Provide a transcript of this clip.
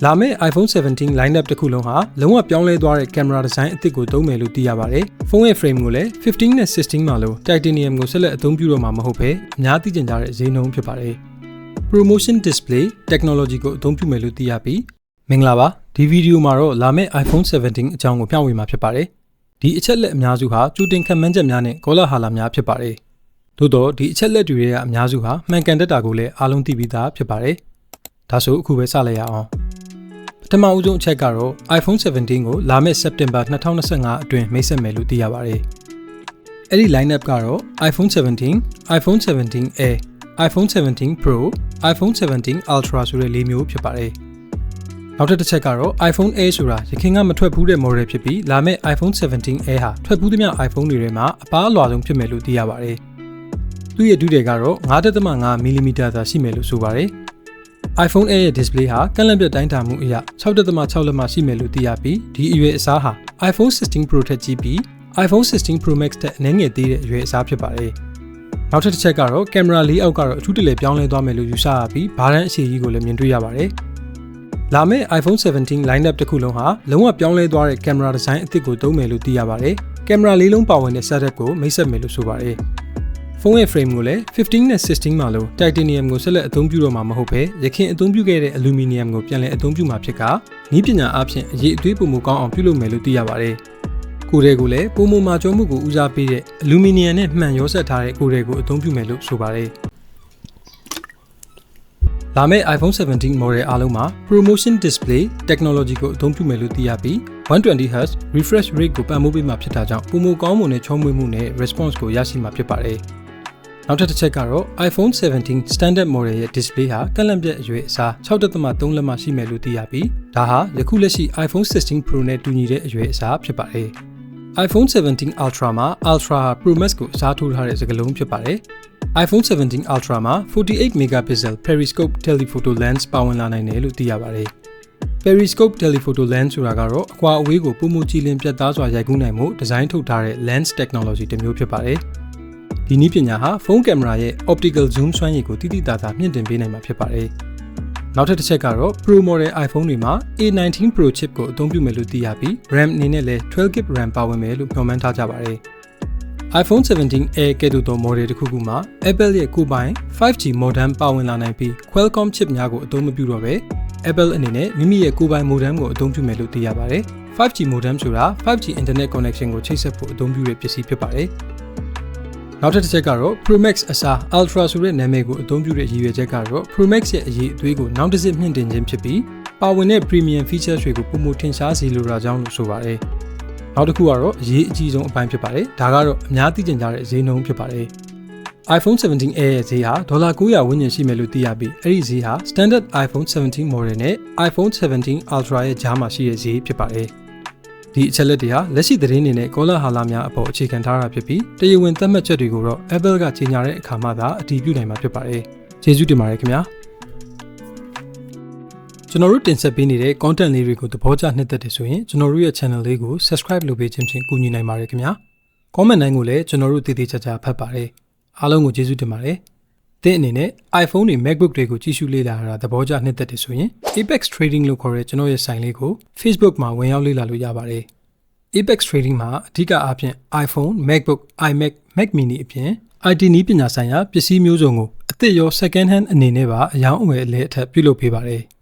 လာမယ့် iPhone 17 lineup တစ်ခုလုံးဟာလုံးဝပြောင်းလဲသွားတဲ့ camera design အသစ်ကိုသုံးမယ်လို့သိရပါတယ်။ဖုန်းရဲ့ frame ကိုလည်း15နဲ့16မှာလို့ titanium ကိုဆက်လက်အသုံးပြုတော့မှာမဟုတ်ဘဲအများသိကျင်ကြတဲ့ဈေးနှုန်းဖြစ်ပါတယ်။ Promotion display technology ကိုအသုံးပြုမယ်လို့သိရပြီးမင်္ဂလာပါဒီဗီဒီယိုမှာတော့လာမယ့် iPhone 17 အကြောင်းကိုမျှဝေမှာဖြစ်ပါတယ်။ဒီအချက်လက်အများစုဟာကြိုတင်ခန့်မှန်းချက်များနဲ့ကောလာဟာလာများဖြစ်ပါတယ်။သို့တော့ဒီအချက်လက်တွေရဲ့အများစုဟာမှန်ကန်တတ်တာကိုလည်းအားလုံးသိပြီးသားဖြစ်ပါတယ်။ဒါဆိုအခုပဲစလိုက်ရအောင်။ပထမဦးဆုံးအချက်ကတော့ iPhone 17 ကိုလာမယ့် September 2025အတွင်းမိတ်ဆက်မယ်လို့သိရပါတယ်။အဲ့ဒီ lineup ကတော့ iPhone 17, iPhone 17 Air, iPhone 17 Pro, iPhone 17 Ultra ဆိုတဲ့၄မျိုးဖြစ်ပါတယ်။နောက်တစ်ချက်ကတော့ iPhone Air ဆိုတာရခင်ကမထွက်ဘူးတဲ့ model ဖြစ်ပြီးလာမယ့် iPhone 17 Air ဟာထွက်ဘူးသမျှ iPhone တွေထဲမှာအပားအလွှာဆုံးဖြစ်မယ်လို့သိရပါတယ်။သူ့ရဲ့ဒုတယ်ကတော့ 5.5mm သာရှိမယ်လို့ဆိုပါတယ်။ iPhone Air ရဲ့ display ဟာကန့်လန့်ပြတ်တိုင်းတာမှုအရ 6.6 လက်မရှိမယ်လို့သိရပြီးဒီအရွယ်အစားဟာ iPhone 16 Pro ထက်ကြီးပြီး iPhone 16 Pro Max ထက်အနည်းငယ်သေးတဲ့အရွယ်အစားဖြစ်ပါတယ်။နောက်တစ်ချက်ကတော့ကင်မရာလေးအောက်ကတော့အထူးတလဲပြောင်းလဲသွားမယ်လို့ယူဆရပြီးဘားတန်းအရှိကြီးကိုလည်းမြင်တွေ့ရပါတယ်။လာမယ့် iPhone 17 lineup တစ်ခုလုံးဟာလုံးဝပြောင်းလဲသွားတဲ့ကင်မရာဒီဇိုင်းအသစ်ကိုသုံးမယ်လို့သိရပါတယ်။ကင်မရာလေးလုံးပါဝင်တဲ့ setup ကိုမိတ်ဆက်မယ်လို့ဆိုပါတယ်။ဖုန်းရဲ့ frame ကိုလည်း15နဲ့16မှာလို့ titanium ကိုဆက်လက်အသုံးပြုတော့မှာမဟုတ်ဘဲရခင်အသုံးပြုခဲ့တဲ့ aluminum ကိုပြန်လည်အသုံးပြုမှာဖြစ်ကနည်းပညာအဖြစ်အရေးအသွေးပုံမကောင်းအောင်ပြုလုပ်မယ်လို့သိရပါတယ်။ကိုယ်တွေကိုလည်းပုံမမာကျောမှုကိုဦးစားပေးတဲ့ aluminum နဲ့မှန်ရောဆက်ထားတဲ့ကိုယ်တွေကိုအသုံးပြုမယ်လို့ဆိုပါတယ်။လာမယ့် iPhone 17 model အားလုံးမှာ promotion display technology ကိုအသုံးပြုမယ်လို့သိရပြီး 120Hz refresh rate ကိုပံ့ပိုးပေးမှာဖြစ်တာကြောင့်ပုံမကောင်းမှုနဲ့ချောမွေ့မှုနဲ့ response ကိုရရှိမှာဖြစ်ပါတယ်။နောက်တစ်ချက်ကတော့ iPhone 17 standard model ရဲ့ display ဟာကန့်လန့်ပြတ်အရွယ်အစား 6.3 လက်မရှိမယ်လို့သိရပြီးဒါဟာယခုလက်ရှိ iPhone 16 Pro နဲ့တူညီတဲ့အရွယ်အစားဖြစ်ပါတယ်။ iPhone 17 Ultra မှာ Ultra ဟာ Pro Max ကိုအစားထိုးထားတဲ့စကားလုံးဖြစ်ပါတယ်။ iPhone 17 Ultra မှာ 48 megapixel periscope telephoto lens ပါဝင်လာနိုင်တယ်လို့သိရပါတယ်။ periscope telephoto lens ဆိုတာကတော့အကွာအဝေးကိုပုံမကြည်လင်ပြတ်သားစွာရိုက်ကူးနိုင်မှုဒီဇိုင်းထုတ်ထားတဲ့ lens technology တစ်မျိုးဖြစ်ပါတယ်။ဒီနည်းပညာဟာဖုန်းကင်မရာရဲ့ optical zoom စွမ်းရည်ကိုတိတိကျကျမြင့်တင်ပေးနိုင်မှာဖြစ်ပါတယ်။နောက်တစ်ချက်ကတော့ Pro model iPhone တွေမှာ A19 Pro chip ကိုအသုံးပြုမယ်လို့သိရပြီး RAM အနေနဲ့လည်း 12GB RAM ပါဝင်မယ်လို့မျှော်မှန်းထားကြပါတယ်။ iPhone 17 Air ကဲ့သို့သော model တစ်ခုခုမှာ Apple ရဲ့ကိုယ်ပိုင် 5G modem ပါဝင်လာနိုင်ပြီး Qualcomm chip များကိုအသုံးမပြုတော့ဘဲ Apple အနေနဲ့မိမိရဲ့ကိုယ်ပိုင် modem ကိုအသုံးပြုမယ်လို့သိရပါတယ်။ 5G modem ဆိုတာ 5G internet connection ကိုချိတ်ဆက်ဖို့အသုံးပြုတဲ့ပစ္စည်းဖြစ်ပါတယ်။နောက်တစ်ချက်ကတော့ Pro Max အစား Ultra ဆိုတဲ့နာမည်ကိုအသုံးပြုတဲ့ရည်ရွယ်ချက်ကတော့ Pro Max ရဲ့အရေးအသွေးကိုနောက်တစ်ဆင့်မြင့်တင်ခြင်းဖြစ်ပြီးပါဝင်တဲ့ premium features တွေကိုပုံမထင်ရှားစေလိုတာကြောင့်လို့ဆိုပါတယ်။နောက်တစ်ခုကတော့အရေးအကြီးဆုံးအပိုင်းဖြစ်ပါတယ်။ဒါကတော့အများသိကျင်ကြတဲ့ဈေးနှုန်းဖြစ်ပါတယ်။ iPhone 17 Air ရဲ့ဈေးဟာ$900ဝန်းကျင်ရှိမယ်လို့သိရပြီးအဲ့ဒီဈေးဟာ standard iPhone 17 model နဲ့ iPhone 17 Ultra ရဲ့ကြားမှာရှိတဲ့ဈေးဖြစ်ပါတယ်။ဒီအချက်လက်တွေဟာလက်ရှိသတင်းတွေနဲ့ကောလာဟာလာများအပေါ်အခြေခံထားတာဖြစ်ပြီးတရားဝင်သတ်မှတ်ချက်တွေကိုတော့ Apple ကကြေညာတဲ့အခါမှသာအတည်ပြုနိုင်မှာဖြစ်ပါတယ်။ကျေးဇူးတင်ပါတယ်ခင်ဗျာ။ကျွန်တော်တို့တင်ဆက်ပေးနေတဲ့ content လေးတွေကိုသဘောကျနှစ်သက်တယ်ဆိုရင်ကျွန်တော်တို့ရဲ့ channel လေးကို subscribe လုပ်ပေးခြင်းဖြင့်ကူညီနိုင်ပါတယ်ခင်ဗျာ။ comment တိုင်းကိုလည်းကျွန်တော်တို့တည်တည်ချာချာဖတ်ပါတယ်။အားလုံးကိုကျေးဇူးတင်ပါတယ်။သင်အနေနဲ့ iPhone တွေ MacBook တွေကိုကြည့်ရှုလေ့လာတာသဘောကျနှစ်သက်တယ်ဆိုရင် Apex Trading လို့ခေါ်တဲ့ကျွန်တော်ရဲ့ဆိုင်လေးကို Facebook မှာဝင်ရောက်လေ့လာလို့ရပါတယ်။ Apex Trading မှာအဓိကအားဖြင့် iPhone, MacBook, iMac, Mac mini အပြင် IT နည်းပညာဆိုင်ရာပစ္စည်းမျိုးစုံကိုအသစ်ရော second hand အနေနဲ့ပါအယောင်းအဝယ်အလဲအထက်ပြုလုပ်ပေးပါတယ်။